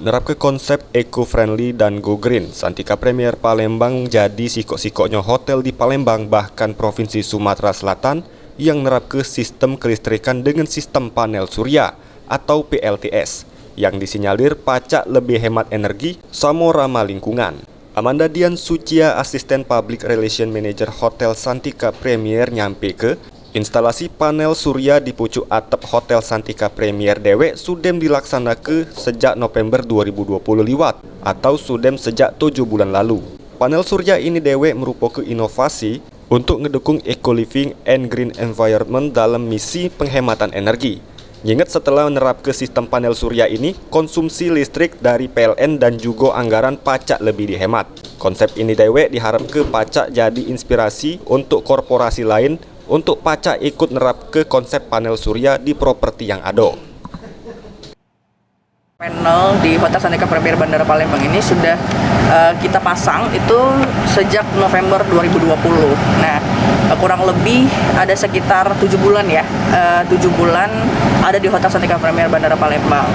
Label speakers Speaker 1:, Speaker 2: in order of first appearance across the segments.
Speaker 1: Nerap ke konsep eco-friendly dan go green, Santika Premier Palembang jadi sikok-sikoknya hotel di Palembang bahkan Provinsi Sumatera Selatan yang nerap ke sistem kelistrikan dengan sistem panel surya atau PLTS yang disinyalir pacak lebih hemat energi sama ramah lingkungan. Amanda Dian Sucia, Asisten Public Relation Manager Hotel Santika Premier nyampe ke instalasi panel surya di pucuk atap Hotel Santika Premier dewek sudem dilaksanakan sejak November 2020 liwat atau sudem sejak 7 bulan lalu. Panel surya ini dewek merupakan inovasi untuk ngedukung eco-living and green environment dalam misi penghematan energi. Ingat setelah menerap ke sistem panel surya ini, konsumsi listrik dari PLN dan juga anggaran pajak lebih dihemat. Konsep ini dewek diharap ke pajak jadi inspirasi untuk korporasi lain untuk pajak ikut nerap ke konsep panel surya di properti yang ada.
Speaker 2: Panel di Hotel Santika Premier Bandara Palembang ini sudah kita pasang itu sejak November 2020. Nah, kurang lebih ada sekitar 7 bulan ya, 7 bulan ada di Hotel Santika Premier Bandara Palembang.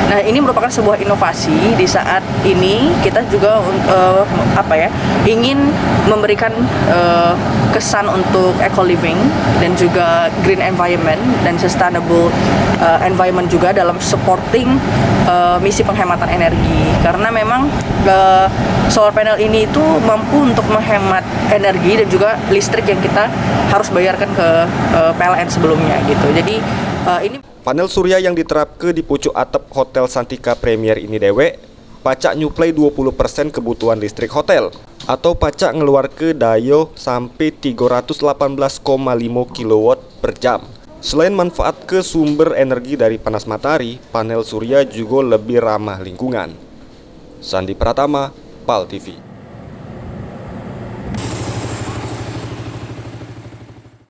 Speaker 2: Nah, ini merupakan sebuah inovasi di saat ini kita juga ingin memberikan kesan untuk eco living dan juga green environment dan sustainable environment juga dalam supporting misi penghematan energi, karena memang solar panel ini itu mampu untuk menghemat energi dan juga listrik yang kita harus bayarkan ke PLN sebelumnya gitu. Jadi ini
Speaker 1: panel surya yang diterapkan di pucuk atap Hotel Santika Premier ini dewek pacak nyuplai 20% kebutuhan listrik hotel atau pacak ngeluar ke daya sampai 318,5 kW per jam. Selain manfaat ke sumber energi dari panas matahari, panel surya juga lebih ramah lingkungan. Sandi Pratama, PAL TV.